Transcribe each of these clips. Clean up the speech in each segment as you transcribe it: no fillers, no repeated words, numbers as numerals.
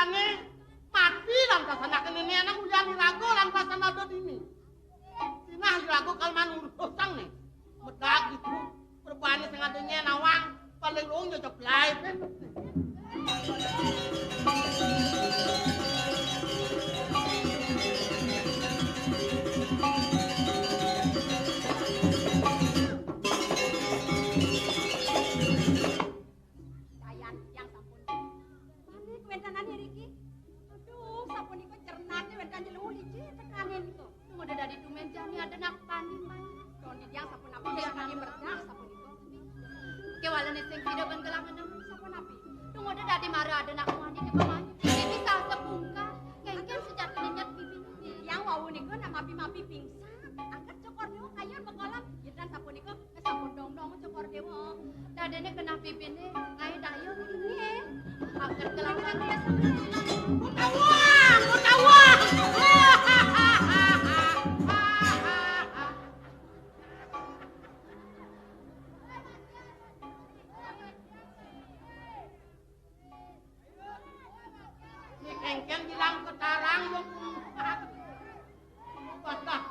Mulane mati lan kasanak nene anak uyani rago lan kasana do dini. Sinah rago kalman urusang nih. Medak gitu. Perbani sing adone nawang paling luang yo ceblay. Engken bilang ketarang yo kumpat. Patah.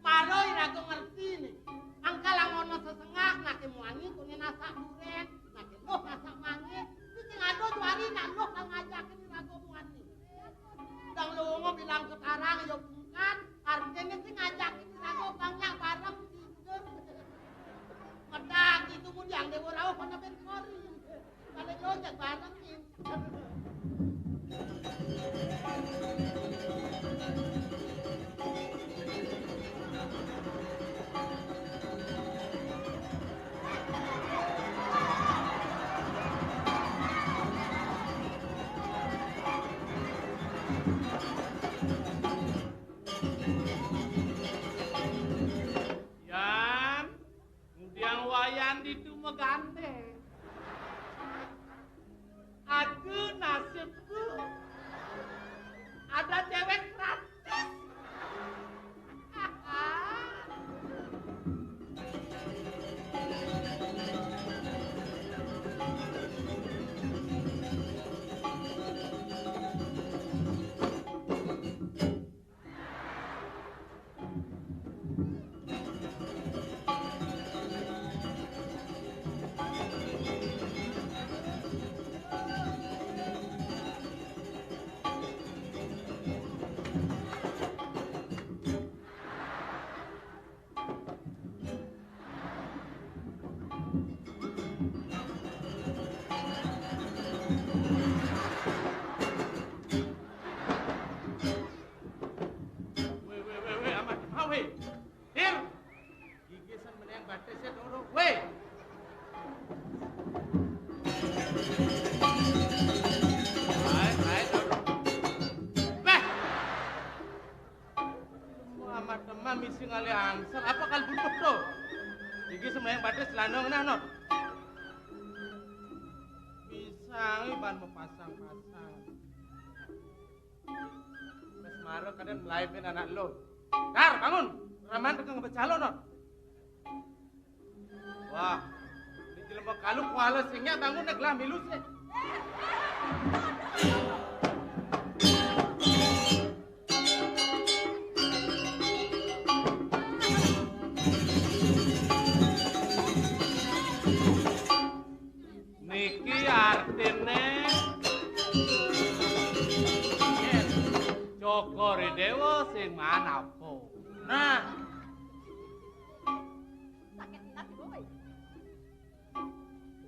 Maroy rago ngerti nih. Angka lang ono sesengak nak kemuani kuning nasak duren, nak loh nasak mangi. Iki ngado juari nak loh kang ngajakin rago muani. Dang lungo bilang ketarang yo kumpat, artine sing ngajakin rago banyak bareng tidur. Medak itu mun yang dewe rawuh kono ben kori. Kale yo jak bareng iki. Yan, undiang wayan itu megante. Aduh nasibku, ada cewek gratis. Misi ngali angsal apa kal butuh do? Iki sembayang batis lanong nah. Bisa ban mepasang-pasang. Wes marek kadang melaipin anak lo. Dar, bangun. Raman tekan ngebecalo no. Wah, di jelema kalu kuala singnya bangun nek lah milus e. Niki artine Cokore Dewa sing manapo. Nah, sakit hati gue.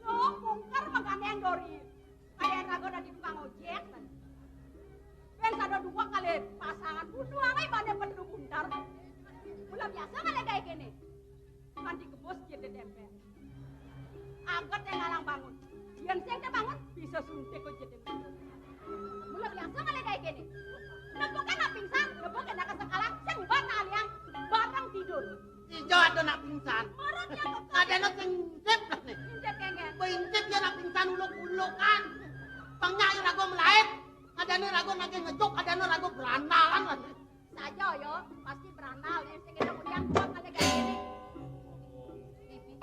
Lo mungkar makanya yang dori. Kayak rago dari tukang ojek kan. Ben ada dua kali pasangan bunuh angai mana perlu buntar. Ulah biasa kali kayak gini. Mandi kebos jadi dempet. Angkat yang ngalang bangun. Yang saya bangun bisa suntik kok jadi mundur. Mulai biasa kali kayak gini. Nebuknya nak pingsan, nebuknya nak kesekalan, saya ngubah yang bareng tidur. Ijo ada nak pingsan. Marahnya kok. Ada nak singkip lah nih. Injek kengen. Pincip dia nak pingsan uluk-ulukan. Pangnya rago melaip. Ada nih rago nage ngejok, ada nih rago berandalan lah nih. Saja yo, pasti beranal. Yang saya kemudian kuat kali kayak gini. Bibi,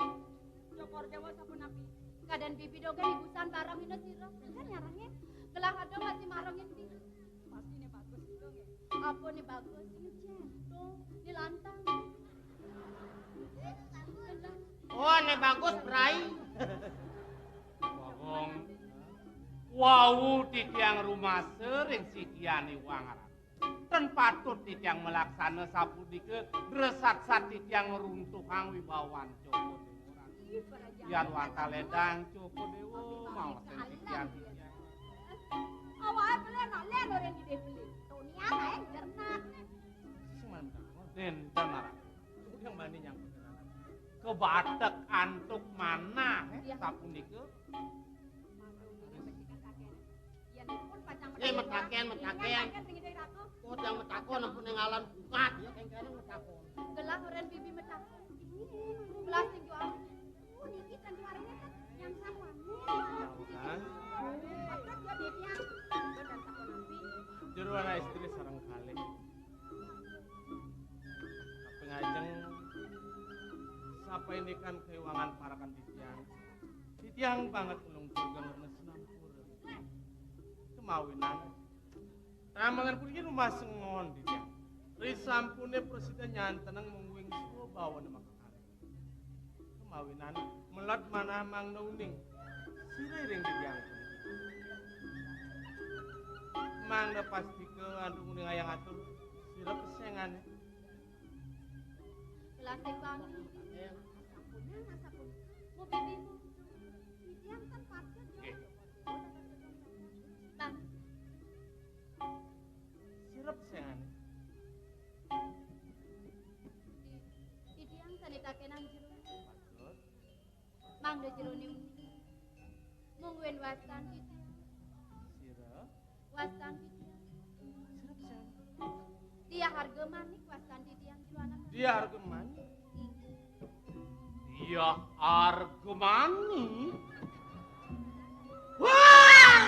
Jokor Dewa sapu napi. Kadan bibi dogen ibusan barang ini sira. Kan nyarangnya. Gelah ada masih marangin bibi. Pasti nih bagus dong ya. Apa nih bagus ini tuh di lantang. Oh, ini bagus, Bray. Wong wau di tiang rumah sering si Diani wangaran. Dan patut di tiang melaksana sapudike resat-sat di tiang runtuh hang wibawan Joko Dewa. Biar wanta ledang Joko Dewa mau sentikian tiang. Awalnya beli nak len orang di beli. Tonia lain jernak. Sementara den tanara. Yang mana yang kebatek antuk mana sapudike. Metaken. Oh, yang metakon ampun ngalan bukat ya kengkene metakon. Gelah orang bibi metakon. Gelah sing jual. Oh, niki kan juaranya kan yang sama. Kan? Patut dia dia. Dan takon nanti. Juru anak istri sareng kali. Tapi ngajeng sapa ini kan keuangan parakan titiang banget ulung turgang ngenes nampur. Kemawinan. Ramangan pun ini rumah sengon titiang. Risampune presiden nyantenang mengwing semua bawa nama kakak. Kemawinan melat mana mang nauning. Sirering titiang. Mang da pasti ke andung uning ayang atur. Sira pesengan. Kelasik banget. Asapun. Mau bibi mu. Titiang kan patut dia. Tan. Sira pesengan. Titiang sanitakenan jero. Patut. Mang da jero ni. Mungwen wasan titiang. Sira. Wasan titiang. Sira pesengan. Dia harga manik wasan titiang jero anak. Dia harga mani. Dia harga mani. Wah!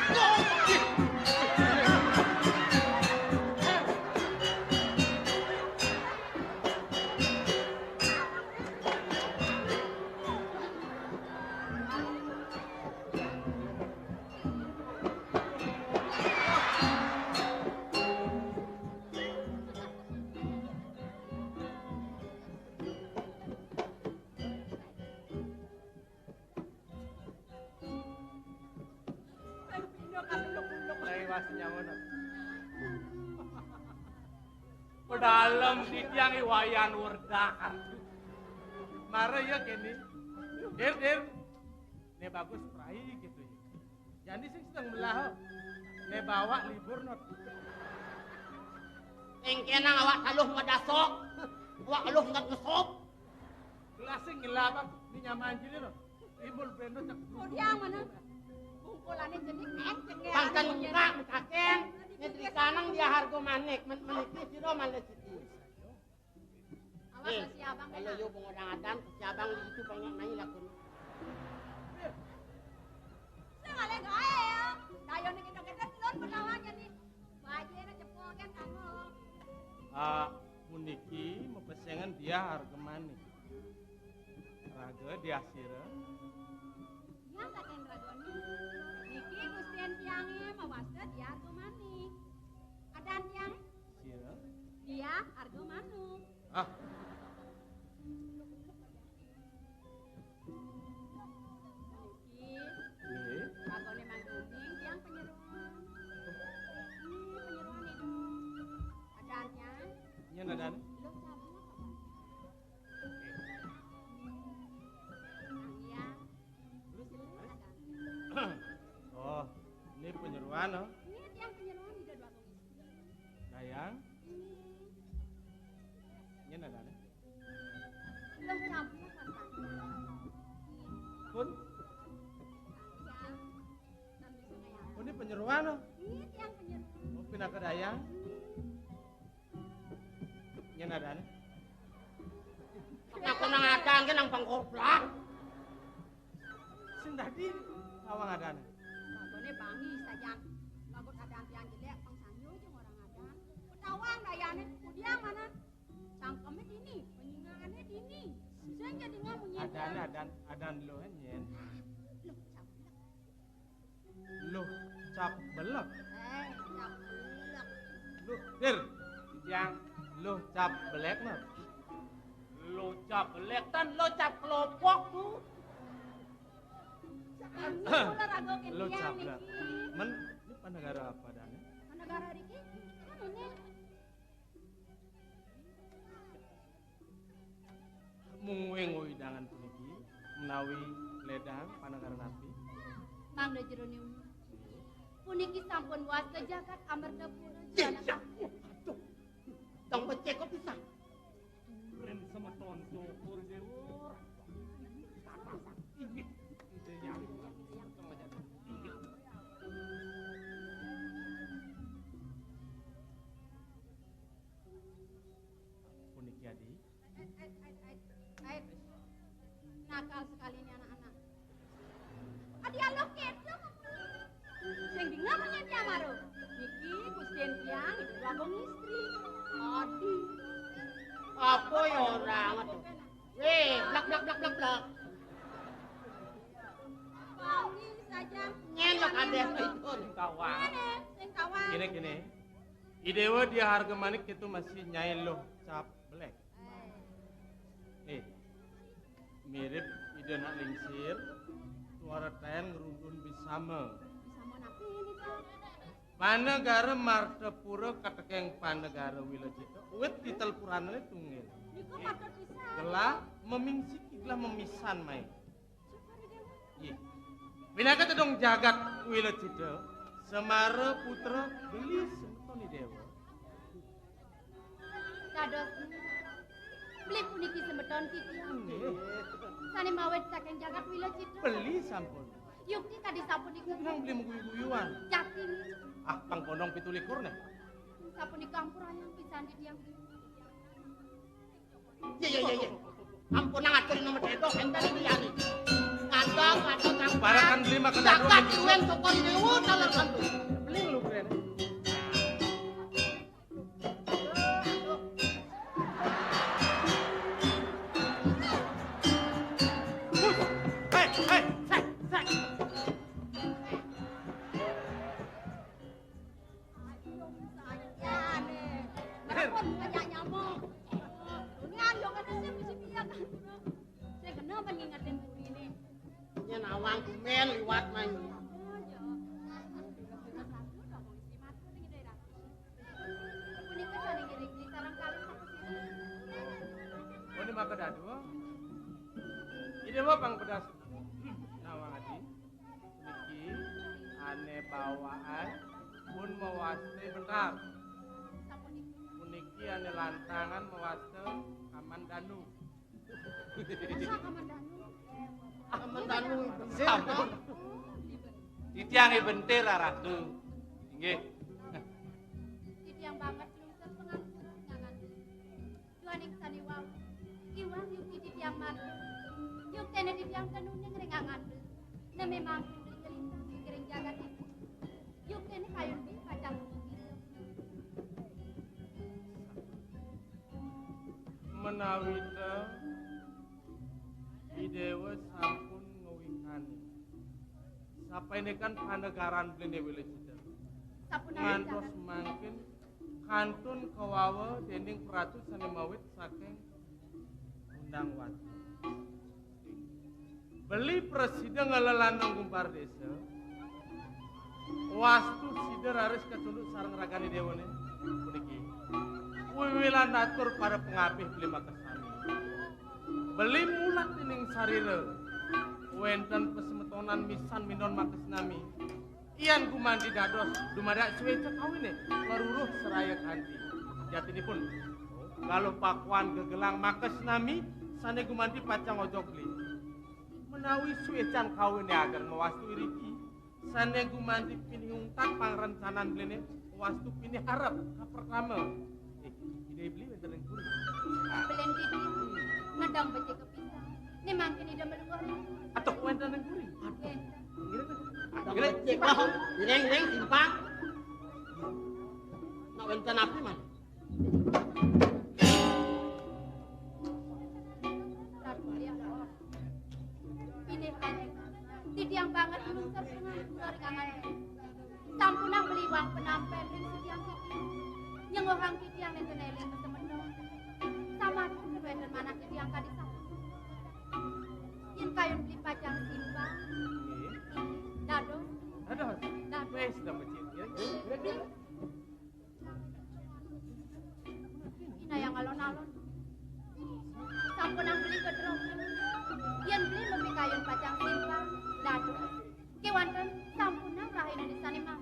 Pedalem di tiang iwayan werdakar. Mara ya kini. Der. Ne bagus prai gitu ya. Jadi sing sedang melah. Ne bawa libur not. Kengkene awak taluh madasok. Awak aluh ngat ngesop. Gelasing ngilabak ni nyaman jili no. Ibul bendo cak. Oh dia mana? Bungkulannya jenis enceng ya. Pangkan enggak metaken. Netri kanang dia harga manik. Meniti siro malah siti. Awas si abang Kalau yo pengodang-adang si abang itu banyak nanya lakun. Saya nggak gae ya. Dayo nih kita telur penawanya nih. Baju na cepol kan kamu. Muniki mepesengan dia harga manik. Raga dia sira. Yang kaken ragoni. Niki Gustian tiangnya mawasta dia harga manik. Adan tiang Sira. dia harga manuk. Niki ragoni mangkuning tiang penyeruan. Penyeruan itu. Adannya. Nya nadan. Lo cabang apa? Iya. Terus Adan. oh, ini penyeruan no. Ini tiang penyeruan tidak dua kali. Dayang. Nya nadan. Lo cabang apa? Pun oh, ini penyeruan no. Ini tiang penyeruan. Oh, pindah ke dayang. Nya nadan. Aku nang adang ke nang pangkoplak. Sing tadi awang adan. Bagone bangi sajang. Bagot adang tiang jelek pangsanyo jeung orang adang. Ketawang dayane kudiang mana? Cangkeme dini, penyingaannya dini. Saya jadi ngamunyi. Adan lo nyen. Loh, cap belek. Cap belek. Lu, Dir, yang lu cap belek nah. Lo cap belek tan lo cap kelopok tuh. Ulah rago ke Lu tiang cap niki. belek. Men, ini negara apa dan? Negara riki. Ini Mungwe hidangan puniki menawi ledang panagaran api. Mangda jero niu. Puniki sampun wasta jagat Amartapura. Aduh. Tong becek kok bisa. Ren sama tonto pur dewa. Puniki adi. Nakal sekali ini anak-anak. Dialog kedo. Sing bingung menyang Amaro. Niki Gusten tiang ibu abang istri. Adi. Apa ya orang itu? Blak blak blak blak blak. Panggil saja. Ngelok ada itu. Kawan. Sing kawan. Gini. Idewa dia harga manik itu masih nyai lo cap belek. Mirip ide nak lingsir, suara ten ngerundun bisama. Bisa mau napi ini tuh. Panegara Martapura katekeng panegara Wilajita, wet titel puranane tunggil. Niku patut bisa. Gelah memingsiki gelah memisan mai. Iya. Binaka tedong jagat Wilajita, Semara putra beli semetoni dewa. Dados beli puniki semeton titiang. Sane mawet saking jagat Wilajita. Beli sampun. Yukti tadi sapunika Nang beli mengguyu-guyuan. yakin Ah, pangkondong 17 nih. sapunika ampun ayang pisan titiang. Iya. Ampun ngatur nomor itu enten liyane. Ngadong kang Barakan beli makan dadu. jagat duwen saka dewa dalan santu. Beli lu keren. Hei. Yen awang kumen liwat main. Ini makan dadu. Ini mah pang pedas. Nawang adi. Niki ane bawaan pun mewaste benar. Puniki ane lantangan mewaste aman danu. Aman danu Sampun. Titiange bentir ratu. Nggih. Titiang banget lungser pengangkuran ngangan. Duaning sani wau. Iwang yuki titiang mati. Yuk tene titiang tenuneng rengangan. Na memang cerita pikiring jagat itu. Yuk tene kayun bi kacang Menawi idewa sampun ngewingkani. Sampai ini kan panegaran blene Wilajita. sapunawi Ngantos jagat. mangkin kantun kawawa dening pratu sane mawit saking undang watu. Beli presiden ngelelandang gumpar desa. Wastu sider harus ketunduk sareng ragani dewane puniki. Wiwilan atur para pengapih beli makasani. Beli mulat dening sarira. Wenten pesemetonan misan minon makasnami. Iyan gumandi dados dumadak suweca kawine maruruh seraya kanthi. Jatinipun kalau pakuan gegelang makasnami sane gumandi pacang ojokli. Menawi suwecan kawine agar mewastu iriki sane gumandi pinihungtan pangrencanan blene wastu pinih harap ka pertama. Ide beli wenten ing kuring. Belen titi ngedang becek kepisah. Ni mangkin ida meluari. Atuh wenten ing kuring. Gile cek lah, direng simpang. Nak wenten api man. Ini kan titiang banget lungser pengangkuran ngangan. Sampunang beliwang penampai beli setiang kiti. Yang orang kiti yang nenten eling kesemendong. Sama kedua mana kiti yang kadi sampun. Yen kayun beli pacang simbang. Dado. Wes dah becit ya. Ina yang alon-alon. Sampunang beli kedrong. Yen beli lebih kayun pacang simbang. Dado. Kewanten sampunang rahina di sana mah.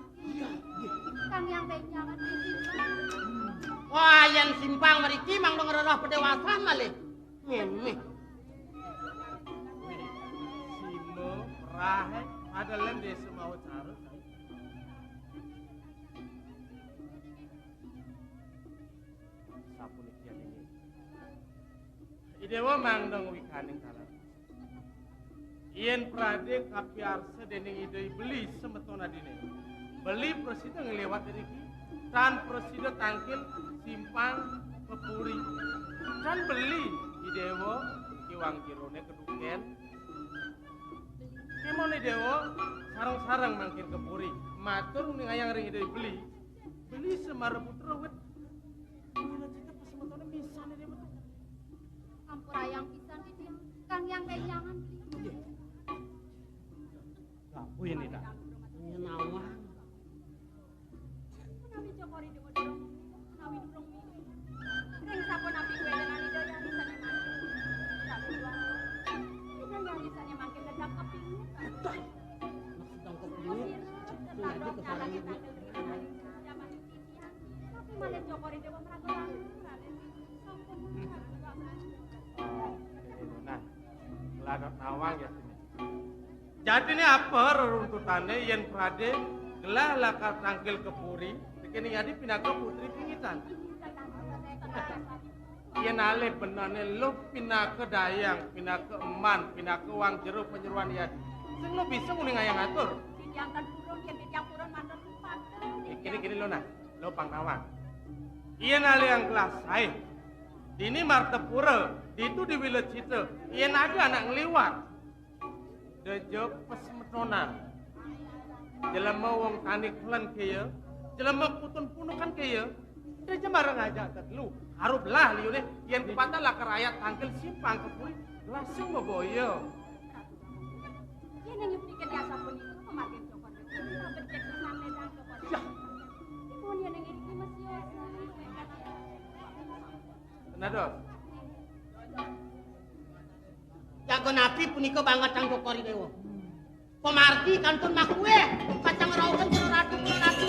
Kang yang benjangan di simbang. Wah, yang simpang meriki mang dong roh pedewasaan malih. Ngene. Simo rahe ada lende semau cara. Sapun ikian ini. Idewa mang dong wikaning kalah. Ien prade kapiarsa dening ide beli semetona dine. Beli presiden ngelewat dari ki. Tan presiden tangkil simpang pepuri. Tan beli idewo kiwang jirone keduken. Kemone dewo sarang-sarang mangkin kepuri. Matur ning ayang ring ide beli. Beli semara putra wet. Gila cita pas semetona misane dewo. Ampur ayang pisan di dia. Kang yang benjangan beli. Gapu ini dah. Nawang. Menawi cokori dewa dorong. Menawi durung mi. Ring sapun api kue dengan ida yang disane makin. Tapi dua. Ida yang disane makin ledak kepingin. Sedang kepingin. Jadi kesalahan itu. Tapi malah cokori dewa meragu-ragu. Nah, lagat nawang ya sini. Jadi ini apa reruntutannya yen prade gelah laka tangkil kepuri, bikin jadi pindah ke putri pingitan. Yen ale benane lo pindah ke dayang, pindah ke eman, pindah ke wang jeruk penyeruan yadi. Sing lo bisa nguning ayang ngatur. Diangkat burung, dia bidang burung mantan lupa. Gini lo nah, lo pang nawang. Yen ale yang kelas saya. Dini martepura, itu di wilayah situ. Yen ada anak ngeliwat. Dejok pesmetona. Jelema wong tani klan kaya, jelema putun punukan kaya. Deje marang aja kat lu. Harup lah liu deh. Yen kupata lah kerayat tangkil simpang kepuri. Langsung boyo. Dia yang nyuplikan dia sapun itu kemarin cokor. Kita becek senang ledang cokor. Ibu yang ini masih Nados. Jago napi punika banget kang cokori dewa. Pemarti kantun makue, kacang rauhan ratu ni kamu.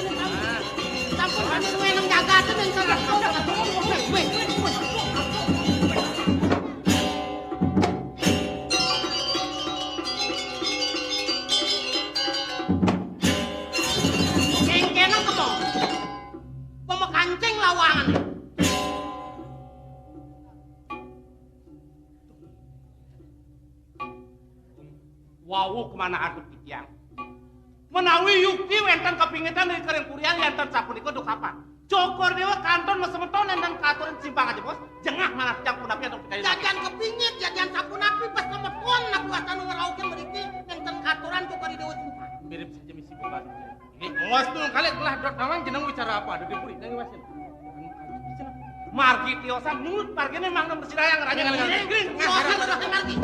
Sampun kami ruwe nang jagaten yang sarap kau dengan weh. Kengkenang kemo. Pemekancing lawangan. Wawu kemana aduk titiang? Menawi yukti wenten kepingitan dari kering kurian yanten sapun iku duk kapan? Cokor dewa kanton mesemeton enten katurin simpang aja bos. Jengah mana yang punapi atau pikayu lagi? Jadian kepingit, jadian sapu napi pas kemepon na buatan ngeraukin beriki enten katuran cokori dewa simpang. Mirip saja misi bola. Ini awas tuh kalian telah dok nawang jeneng bicara apa? Ada di puri, nang wasin. Margi tiosan nut margine mang nomor sidayang raja kali. Soalnya udah margi.